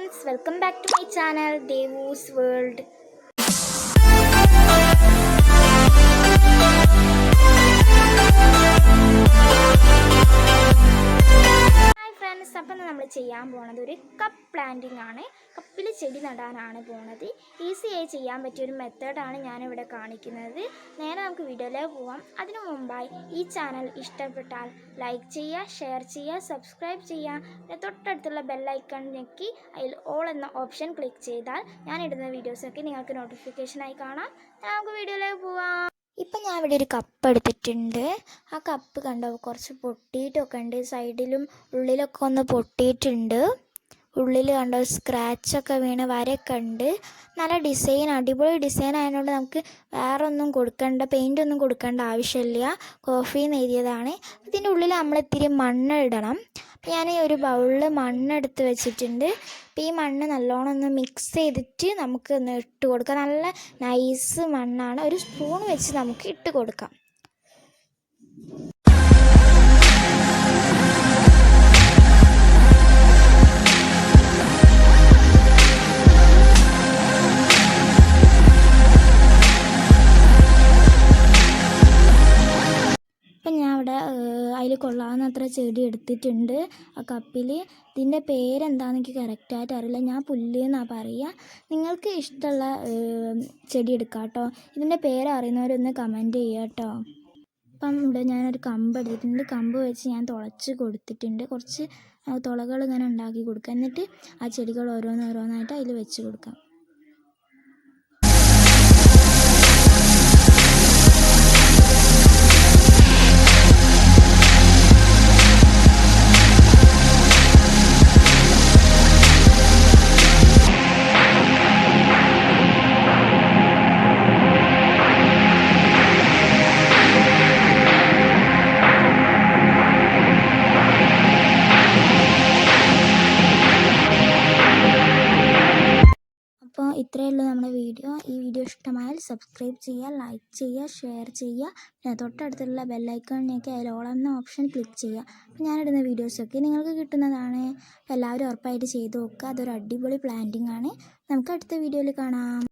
friends, welcome back to my channel Devuzz World. Hi friends, അപ്പോൾ നമ്മൾ ചെയ്യാൻ പോകുന്നത് ഒരു കപ്പ് പ്ലാന്റിംഗ് ആണ്. കപ്പിൽ ചെടി നടാനാണ് പോകുന്നത്. ഈസി ആയി ചെയ്യാൻ പറ്റിയ ഒരു മെത്തേഡാണ് ഞാനിവിടെ കാണിക്കുന്നത്. നേരെ നമുക്ക് വീഡിയോയിലേക്ക് പോവാം. അതിനു മുമ്പായി ഈ ചാനൽ ഇഷ്ടപ്പെട്ടാൽ ലൈക്ക് ചെയ്യുക, ഷെയർ ചെയ്യുക, സബ്സ്ക്രൈബ് ചെയ്യുക. പിന്നെ തൊട്ടടുത്തുള്ള ബെല്ലൈക്കൺ ഞെക്കി അതിൽ ഓൾ എന്ന ഓപ്ഷൻ ക്ലിക്ക് ചെയ്താൽ ഞാനിടുന്ന വീഡിയോസൊക്കെ നിങ്ങൾക്ക് നോട്ടിഫിക്കേഷനായി കാണാം. നമുക്ക് വീഡിയോയിലേക്ക് പോവാം. ഇപ്പം ഞാൻ ഇവിടെ ഒരു കപ്പ് എടുത്തിട്ടുണ്ട്. ആ കപ്പ് കണ്ടോ കുറച്ച് പൊട്ടിയിട്ടൊക്കെ ഉണ്ട്, സൈഡിലും ഉള്ളിലൊക്കെ ഒന്ന് പൊട്ടിയിട്ടുണ്ട്. ഉള്ളിൽ കണ്ടോ സ്ക്രാച്ചൊക്കെ വീണ് വരയൊക്കെ ഉണ്ട്. നല്ല ഡിസൈൻ, അടിപൊളി ഡിസൈൻ ആയതുകൊണ്ട് നമുക്ക് വേറെ ഒന്നും കൊടുക്കേണ്ട, പെയിൻ്റ് ഒന്നും കൊടുക്കേണ്ട ആവശ്യമില്ല. കോഫി എന്ന് എഴുതിയതാണ്. ഇതിൻ്റെ ഉള്ളിൽ നമ്മൾ ഇത്തിരി മണ്ണ് ഇടണം. അപ്പോൾ ഞാൻ ഒരു ബൗളിൽ മണ്ണെടുത്ത് വെച്ചിട്ടുണ്ട്. അപ്പോൾ ഈ മണ്ണ് നല്ലോണം ഒന്ന് മിക്സ് ചെയ്തിട്ട് നമുക്ക് ഒന്ന് ഇട്ട് കൊടുക്കാം. നല്ല നൈസ് മണ്ണാണ്. ഒരു സ്പൂൺ വെച്ച് നമുക്ക് ഇട്ട് കൊടുക്കാം. അപ്പം ഞാൻ അവിടെ അതിൽ കൊള്ളാവുന്നത്ര ചെടി എടുത്തിട്ടുണ്ട് ആ കപ്പിൽ. ഇതിൻ്റെ പേരെന്താണെന്ന് എനിക്ക് കറക്റ്റായിട്ട് അറിയില്ല. ഞാൻ പുല്ല് എന്നാണ് പറയുക. നിങ്ങൾക്ക് ഇഷ്ടമുള്ള ചെടി എടുക്കാം കേട്ടോ. ഇതിൻ്റെ പേര് അറിയുന്നവരൊന്ന് കമൻറ്റ് ചെയ്യുക കേട്ടോ. അപ്പം ഇവിടെ ഞാനൊരു കമ്പ് എടുത്തിട്ടുണ്ട്. കമ്പ് വെച്ച് ഞാൻ തുളച്ച് കൊടുത്തിട്ടുണ്ട്. കുറച്ച് തുളകൾ ഇങ്ങനെ ഉണ്ടാക്കി കൊടുക്കുക. എന്നിട്ട് ആ ചെടികൾ ഓരോന്നോരോന്നായിട്ട് അതിൽ വെച്ച് കൊടുക്കാം. അപ്പോൾ ഇത്രയേ ഉള്ളൂ നമ്മുടെ വീഡിയോ. ഈ വീഡിയോ ഇഷ്ടമായാൽ സബ്സ്ക്രൈബ് ചെയ്യുക, ലൈക്ക് ചെയ്യുക, ഷെയർ ചെയ്യുക. പിന്നെ തൊട്ടടുത്തുള്ള ബെല്ലൈക്കണിനൊക്കെ അതിൽ ഓൾ എന്ന ഓപ്ഷൻ ക്ലിക്ക് ചെയ്യുക. അപ്പോൾ ഞാനിടുന്ന വീഡിയോസൊക്കെ നിങ്ങൾക്ക് കിട്ടുന്നതാണ്. എല്ലാവരും ഉറപ്പായിട്ട് ചെയ്ത് നോക്കുക. അതൊരു അടിപൊളി പ്ലാന്റിംഗ് ആണ്. നമുക്ക് അടുത്ത വീഡിയോയിൽ കാണാം.